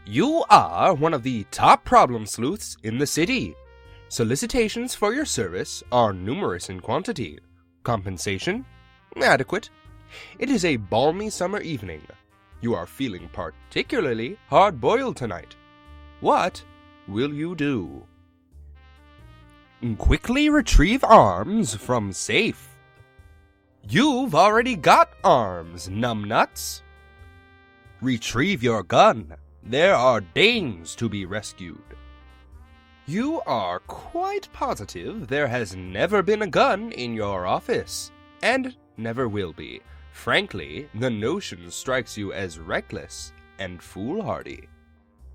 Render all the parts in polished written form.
You are one of the top problem sleuths in the city. Solicitations for your service are numerous in quantity. Compensation? Adequate. It is a balmy summer evening. You are feeling particularly hard-boiled tonight. What will you do? Quickly retrieve arms from safe. You've already got arms, numbnuts. Retrieve your gun. There are Danes to be rescued. You are quite positive there has never been a gun in your office, and never will be. Frankly, the notion strikes you as reckless and foolhardy.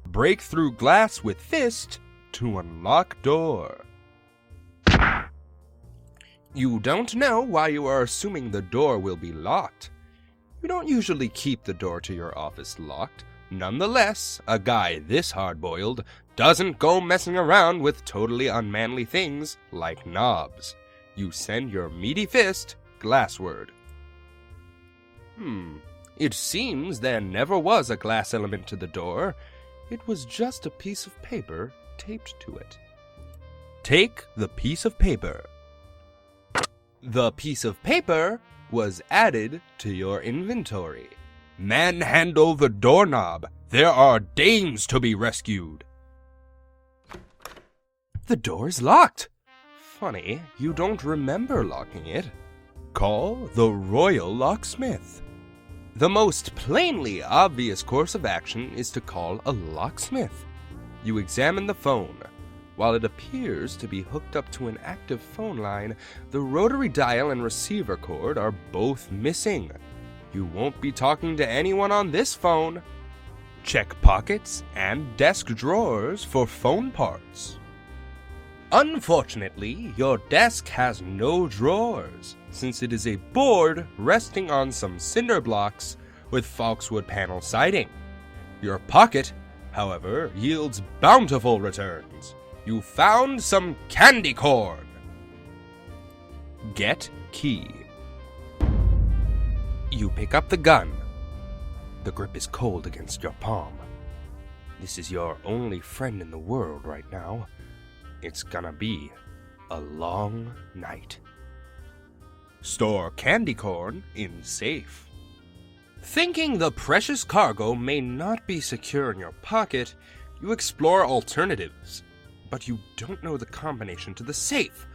Break through glass with fist to unlock door. You don't know why you are assuming the door will be locked. You don't usually keep the door to your office locked. Nonetheless, a guy this hard-boiled doesn't go messing around with totally unmanly things like knobs. You send your meaty fist glassward. It seems there never was a glass element to the door. It was just a piece of paper taped to it. Take the piece of paper. The piece of paper was added to your inventory. Manhandle the doorknob. There are Danes to be rescued. The door is locked. Funny, you don't remember locking it. Call the Royal Locksmith. The most plainly obvious course of action is to call a locksmith. You examine the phone. While it appears to be hooked up to an active phone line, the rotary dial and receiver cord are both missing. You won't be talking to anyone on this phone. Check pockets and desk drawers for phone parts. Unfortunately, your desk has no drawers, since it is a board resting on some cinder blocks with Falkswood panel siding. Your pocket, however, yields bountiful returns. You found some candy corn. Get key. You pick up the gun. The grip is cold against your palm. This is your only friend in the world right now. It's gonna be a long night. Store candy corn in safe. Thinking the precious cargo may not be secure in your pocket, you explore alternatives. But you don't know the combination to the safe.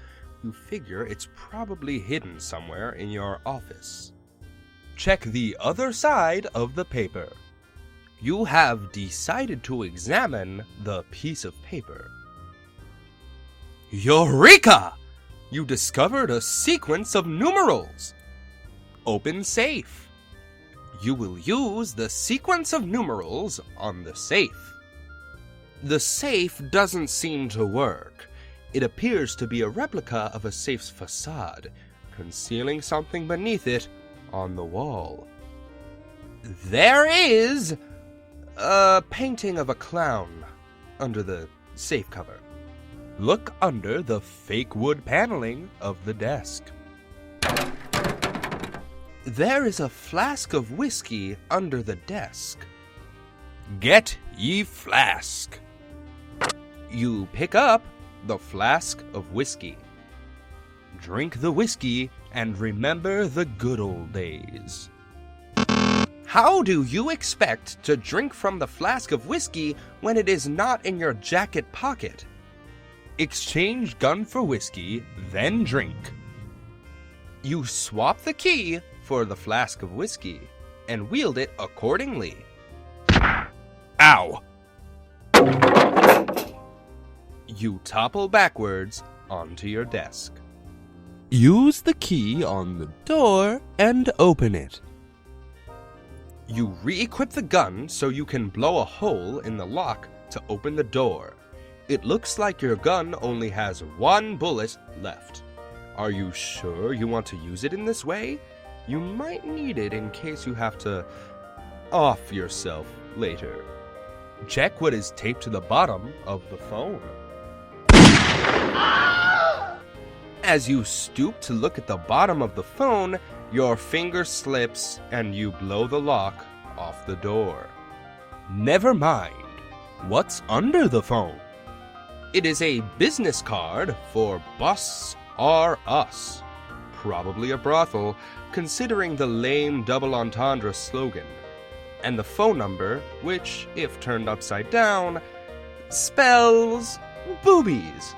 You figure it's probably hidden somewhere in your office. Check the other side of the paper. You have decided to examine the piece of paper. Eureka! You discovered a sequence of numerals. Open safe. You will use the sequence of numerals on the safe. The safe doesn't seem to work. It appears to be a replica of a safe's facade, concealing something beneath it on the wall. There is a painting of a clown under the safe cover. Look under the fake wood paneling of the desk. There is a flask of whiskey under the desk. Get ye flask. You pick up the flask of whiskey. Drink the whiskey and remember the good old days. How do you expect to drink from the flask of whiskey when it is not in your jacket pocket? Exchange gun for whiskey, then drink. You swap the key for the flask of whiskey and wield it accordingly. Ow! You topple backwards onto your desk. Use the key on the door and open it. You re-equip the gun so you can blow a hole in the lock to open the door. It looks like your gun only has one bullet left. Are you sure you want to use it in this way? You might need it in case you have to off yourself later. Check what is taped to the bottom of the phone. As you stoop to look at the bottom of the phone, your finger slips and you blow the lock off the door. Never mind. What's under the phone? It is a business card for Busts Are Us. Probably a brothel, considering the lame double entendre slogan. And the phone number, which, if turned upside down, spells boobies.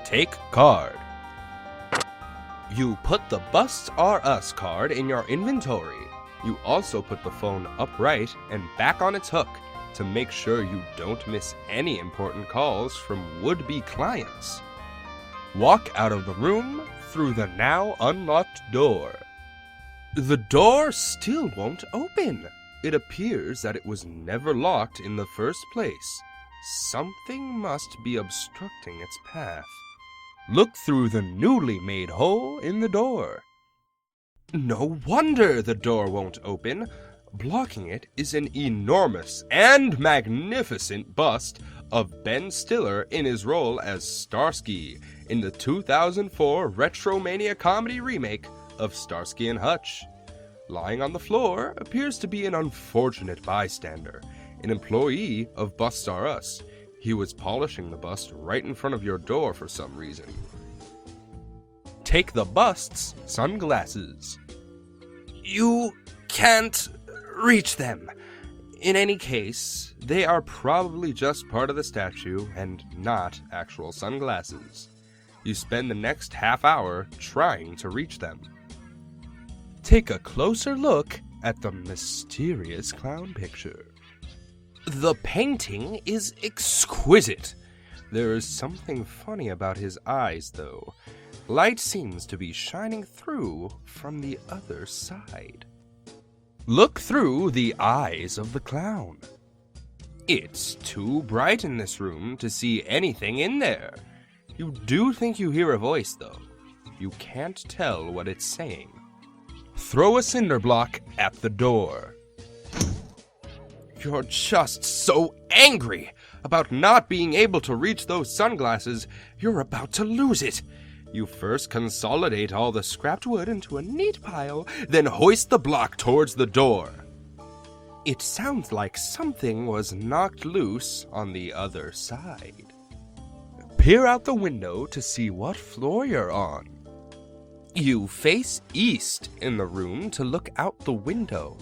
Take card. You put the Busts Are Us card in your inventory. You also put the phone upright and back on its hook to make sure you don't miss any important calls from would-be clients. Walk out of the room through the now unlocked door. The door still won't open. It appears that it was never locked in the first place. Something must be obstructing its path. Look through the newly made hole in the door. No wonder the door won't open. Blocking it is an enormous and magnificent bust of Ben Stiller in his role as Starsky in the 2004 Retromania comedy remake of Starsky and Hutch. Lying on the floor appears to be an unfortunate bystander, an employee of Busts Are Us. He was polishing the bust right in front of your door for some reason. Take the bust's sunglasses. You can't reach them. In any case, they are probably just part of the statue and not actual sunglasses. You spend the next half hour trying to reach them. Take a closer look at the mysterious clown picture. The painting is exquisite. There is something funny about his eyes, though. Light seems to be shining through from the other side. Look through the eyes of the clown. It's too bright in this room to see anything in there. You do think you hear a voice, though. You can't tell what it's saying. Throw a cinder block at the door. You're just so angry about not being able to reach those sunglasses, you're about to lose it. You first consolidate all the scrapped wood into a neat pile, then hoist the block towards the door. It sounds like something was knocked loose on the other side. Peer out the window to see what floor you're on. You face east in the room to look out the window.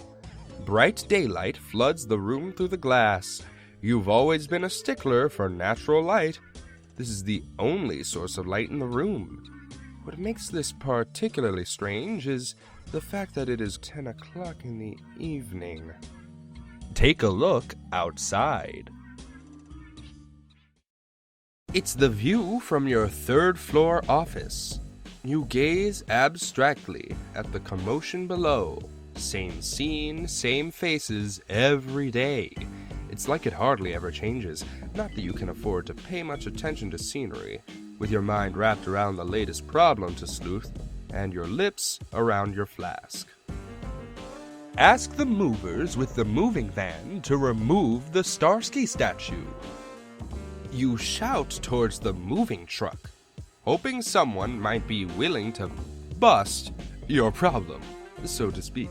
Bright daylight floods the room through the glass. You've always been a stickler for natural light. This is the only source of light in the room. What makes this particularly strange is the fact that it is 10 o'clock in the evening. Take a look outside. It's the view from your third-floor office. You gaze abstractly at the commotion below. Same scene, same faces every day. It's like it hardly ever changes. Not that you can afford to pay much attention to scenery, with your mind wrapped around the latest problem to sleuth, and your lips around your flask. Ask the movers with the moving van to remove the Starsky statue. You shout towards the moving truck, hoping someone might be willing to bust your problem, so to speak.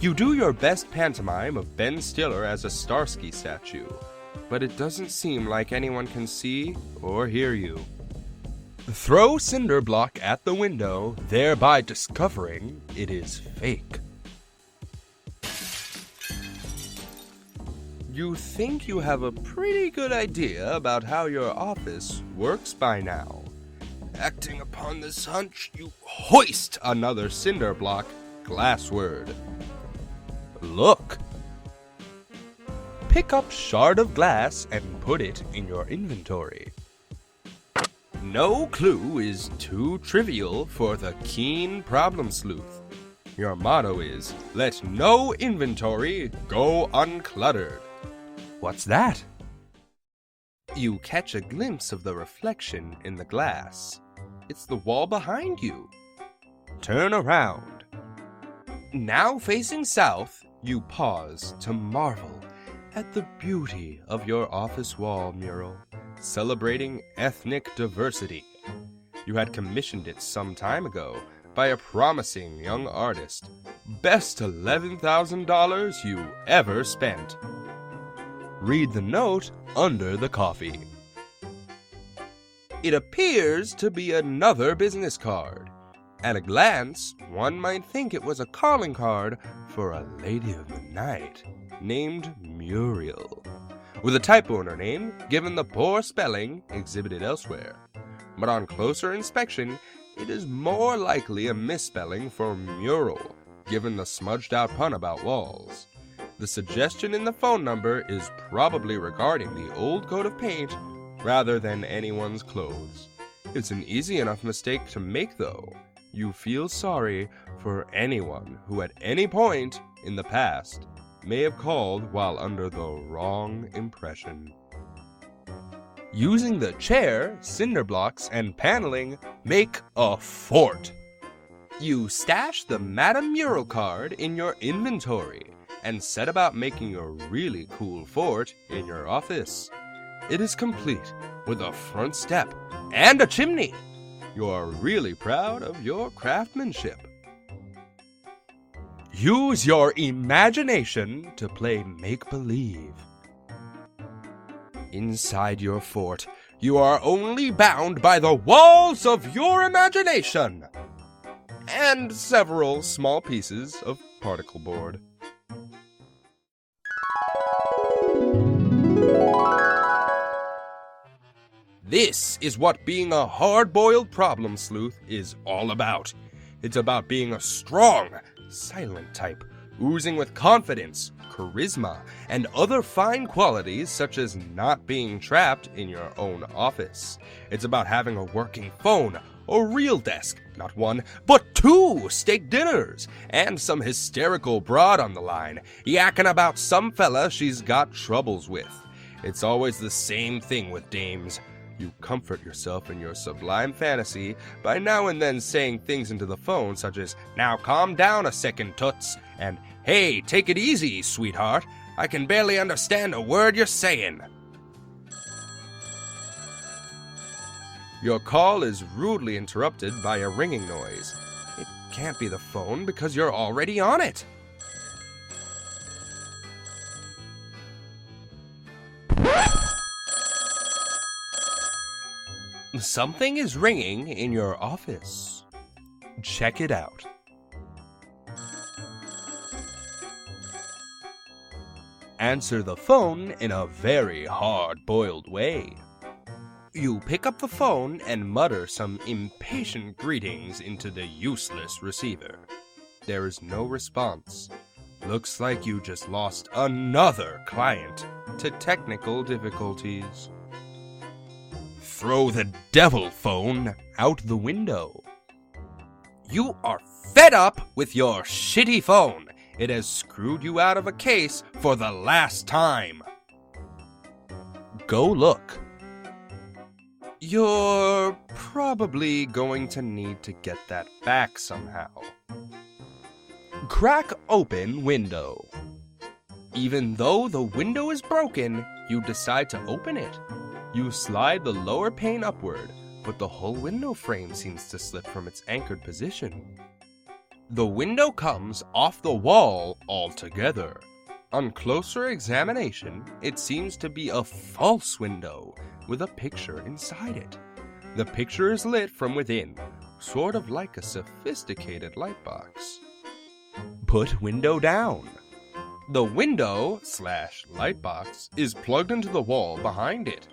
You do your best pantomime of Ben Stiller as a Starsky statue, but it doesn't seem like anyone can see or hear you. Throw cinder block at the window, thereby discovering it is fake. You think you have a pretty good idea about how your office works by now. Acting upon this hunch, you hoist another cinder block glassward. Look. Pick up shard of glass and put it in your inventory. No clue is too trivial for the keen problem sleuth. Your motto is, let no inventory go uncluttered. What's that? You catch a glimpse of the reflection in the glass. It's the wall behind you. Turn around. Now facing south, you pause to marvel at the beauty of your office wall mural, celebrating ethnic diversity. You had commissioned it some time ago by a promising young artist. Best $11,000 you ever spent. Read the note under the coffee. It appears to be another business card. At a glance, one might think it was a calling card for a lady of the night named Muriel, with a typo in her name given the poor spelling exhibited elsewhere. But on closer inspection, it is more likely a misspelling for mural, given the smudged-out pun about walls. The suggestion in the phone number is probably regarding the old coat of paint rather than anyone's clothes. It's an easy enough mistake to make, though. You feel sorry for anyone who at any point in the past may have called while under the wrong impression. Using the chair, cinder blocks, and paneling, make a fort. You stash the Madame Mural card in your inventory and set about making a really cool fort in your office. It is complete with a front step and a chimney. You are really proud of your craftsmanship. Use your imagination to play make-believe. Inside your fort, you are only bound by the walls of your imagination and several small pieces of particle board. This is what being a hard-boiled problem sleuth is all about. It's about being a strong, silent type, oozing with confidence, charisma, and other fine qualities such as not being trapped in your own office. It's about having a working phone, a real desk, not one, but 2 steak dinners, and some hysterical broad on the line, yakking about some fella she's got troubles with. It's always the same thing with dames. You comfort yourself in your sublime fantasy by now and then saying things into the phone such as, "Now calm down a second, toots," and "Hey, take it easy, sweetheart. I can barely understand a word you're saying." Your call is rudely interrupted by a ringing noise. It can't be the phone because you're already on it. Something is ringing in your office. Check it out. Answer the phone in a very hard-boiled way. You pick up the phone and mutter some impatient greetings into the useless receiver. There is no response. Looks like you just lost another client to technical difficulties. Throw the devil phone out the window. You are fed up with your shitty phone. It has screwed you out of a case for the last time. Go look. You're probably going to need to get that back somehow. Crack open window. Even though the window is broken, you decide to open it. You slide the lower pane upward, but the whole window frame seems to slip from its anchored position. The window comes off the wall altogether. On closer examination, it seems to be a false window with a picture inside it. The picture is lit from within, sort of like a sophisticated light box. Put window down. The window/light box is plugged into the wall behind it.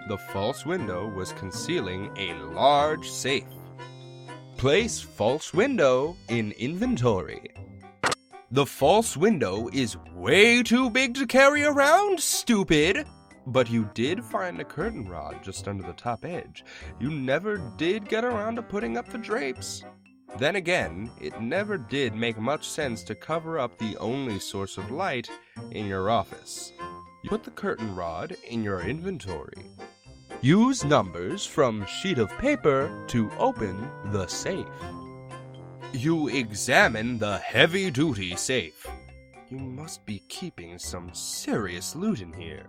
The false window was concealing a large safe. Place false window in inventory. The false window is way too big to carry around, stupid! But you did find a curtain rod just under the top edge. You never did get around to putting up the drapes. Then again, it never did make much sense to cover up the only source of light in your office. You put the curtain rod in your inventory. Use numbers from sheet of paper to open the safe. You examine the heavy-duty safe. You must be keeping some serious loot in here.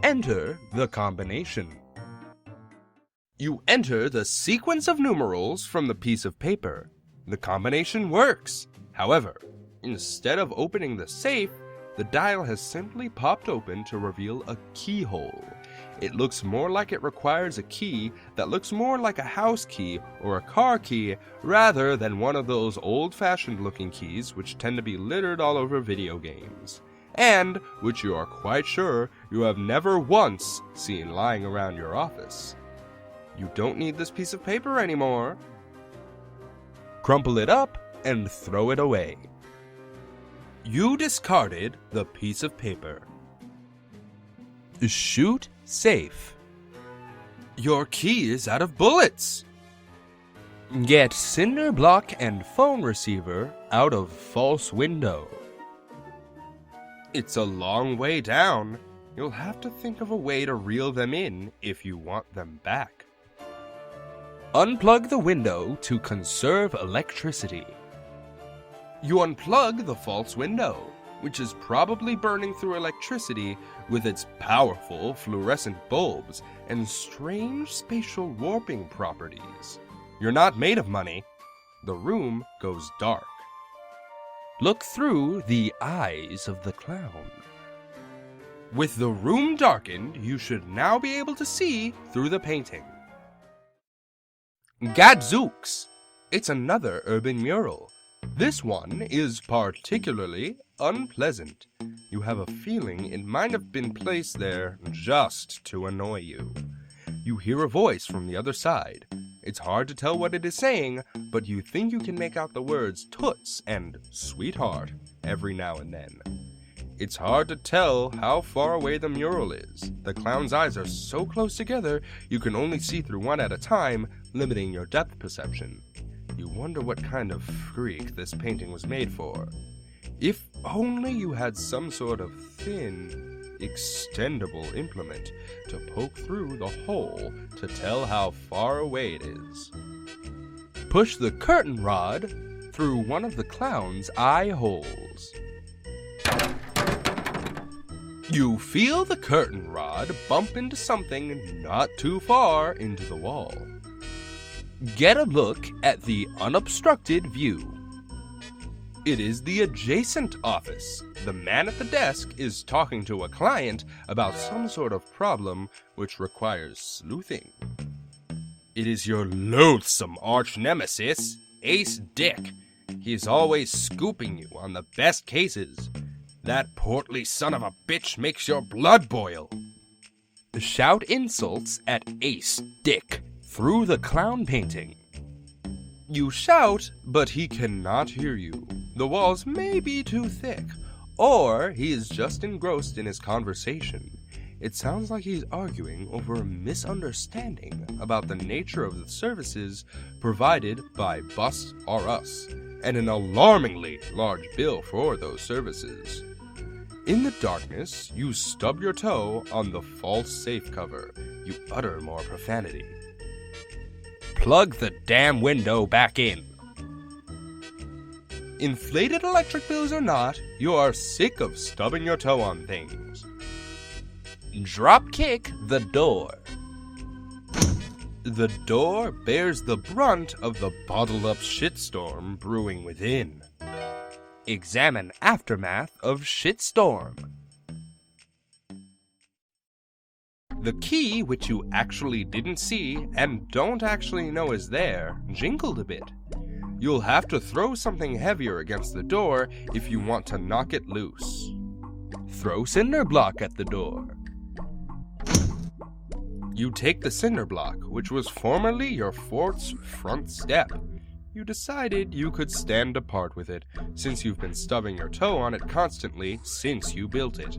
Enter the combination. You enter the sequence of numerals from the piece of paper. The combination works. However, instead of opening the safe, The dial has simply popped open to reveal a keyhole. It looks more like it requires a key that looks more like a house key or a car key rather than one of those old-fashioned looking keys which tend to be littered all over video games, and which you are quite sure you have never once seen lying around your office. You don't need this piece of paper anymore. Crumple it up and throw it away. You discarded the piece of paper. Shoot safe. Your key is out of bullets. Get cinder block and phone receiver out of false window. It's a long way down. You'll have to think of a way to reel them in if you want them back. Unplug the window to conserve electricity. You unplug the false window, which is probably burning through electricity with its powerful fluorescent bulbs and strange spatial warping properties. You're not made of money. The room goes dark. Look through the eyes of the clown. With the room darkened, you should now be able to see through the painting. Gadzooks! It's another urban mural. This one is particularly unpleasant. You have a feeling it might have been placed there just to annoy you. You hear a voice from the other side. It's hard to tell what it is saying, but you think you can make out the words toots and sweetheart every now and then. It's hard to tell how far away the mural is. The clown's eyes are so close together, you can only see through one at a time, limiting your depth perception. You wonder what kind of freak this painting was made for. If only you had some sort of thin, extendable implement to poke through the hole to tell how far away it is. Push the curtain rod through one of the clown's eye holes. You feel the curtain rod bump into something not too far into the wall. Get a look at the unobstructed view. It is the adjacent office. The man at the desk is talking to a client about some sort of problem which requires sleuthing. It is your loathsome arch-nemesis, Ace Dick. He is always scooping you on the best cases. That portly son of a bitch makes your blood boil. Shout insults at Ace Dick through the clown painting. You shout, but he cannot hear you. The walls may be too thick, or he is just engrossed in his conversation. It sounds like he's arguing over a misunderstanding about the nature of the services provided by Bust R Us, and an alarmingly large bill for those services. In the darkness, you stub your toe on the false safe cover. You utter more profanity. Plug the damn window back in. Inflated electric bills or not, you are sick of stubbing your toe on things. Drop kick the door. The door bears the brunt of the bottled up shitstorm brewing within. Examine aftermath of shitstorm. The key, which you actually didn't see and don't actually know is there, jingled a bit. You'll have to throw something heavier against the door if you want to knock it loose. Throw cinder block at the door. You take the cinder block, which was formerly your fort's front step. You decided you could stand apart with it, since you've been stubbing your toe on it constantly since you built it.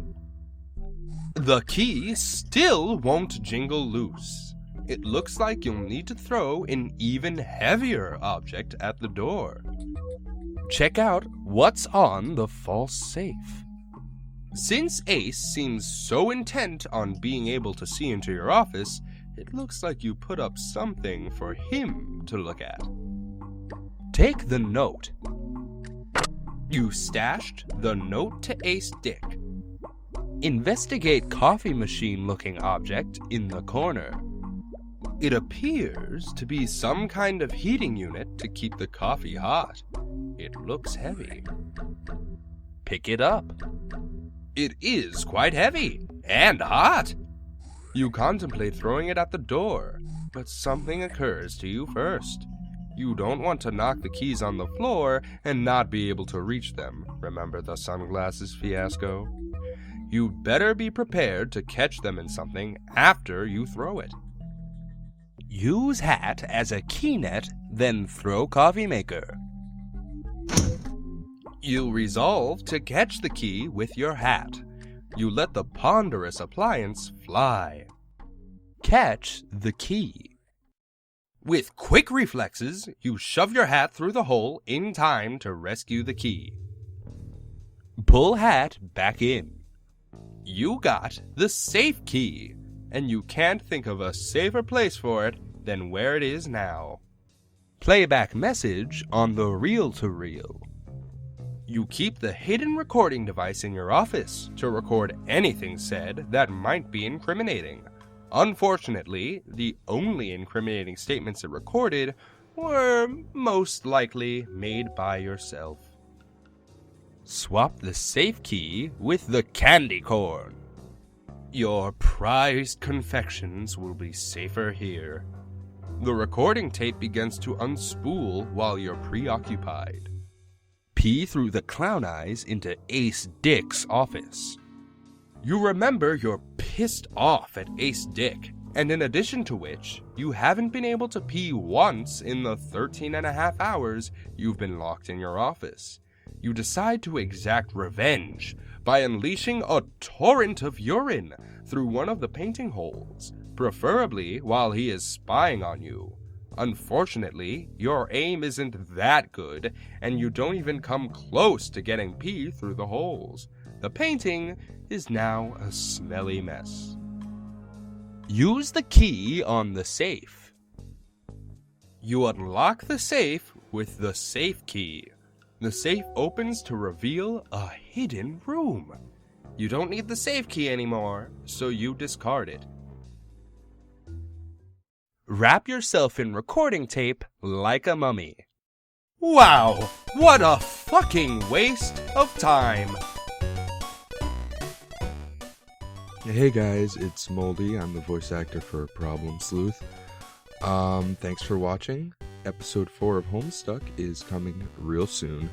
The key still won't jingle loose. It looks like you'll need to throw an even heavier object at the door. Check out what's on the false safe. Since Ace seems so intent on being able to see into your office, it looks like you put up something for him to look at. Take the note. You stashed the note to Ace Dick. Investigate coffee machine-looking object in the corner. It appears to be some kind of heating unit to keep the coffee hot. It looks heavy. Pick it up. It is quite heavy and hot. You contemplate throwing it at the door, but something occurs to you first. You don't want to knock the keys on the floor and not be able to reach them. Remember the sunglasses fiasco? You'd better be prepared to catch them in something after you throw it. Use hat as a key net, then throw coffee maker. You resolve to catch the key with your hat. You let the ponderous appliance fly. Catch the key. With quick reflexes, you shove your hat through the hole in time to rescue the key. Pull hat back in. You got the safe key, and you can't think of a safer place for it than where it is now. Playback message on the reel-to-reel. You keep the hidden recording device in your office to record anything said that might be incriminating. Unfortunately, the only incriminating statements it recorded were most likely made by yourself. Swap the safe key with the candy corn. Your prized confections will be safer here. The recording tape begins to unspool while you're preoccupied. Pee through the clown eyes into Ace Dick's office. You remember you're pissed off at Ace Dick, and in addition to which, you haven't been able to pee once in the 13.5 hours you've been locked in your office. You decide to exact revenge by unleashing a torrent of urine through one of the painting holes, preferably while he is spying on you. Unfortunately, your aim isn't that good, and you don't even come close to getting pee through the holes. The painting is now a smelly mess. Use the key on the safe. You unlock the safe with the safe key. The safe opens to reveal a hidden room. You don't need the safe key anymore, so you discard it. Wrap yourself in recording tape like a mummy. Wow, what a fucking waste of time! Hey guys, it's Moldy. I'm the voice actor for Problem Sleuth. Thanks for watching. Episode 4 of Homestuck is coming real soon.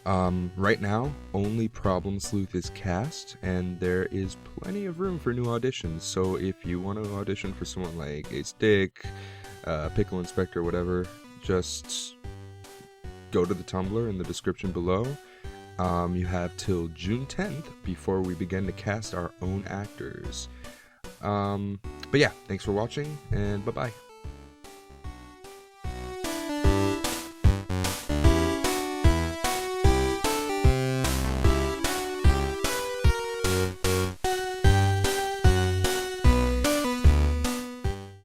Right now, only Problem Sleuth is cast, and there is plenty of room for new auditions. So if you want to audition for someone like Ace Dick, Pickle Inspector, whatever, just go to the Tumblr in the description below. You have till June 10th before we begin to cast our own actors. But yeah, thanks for watching, and bye-bye.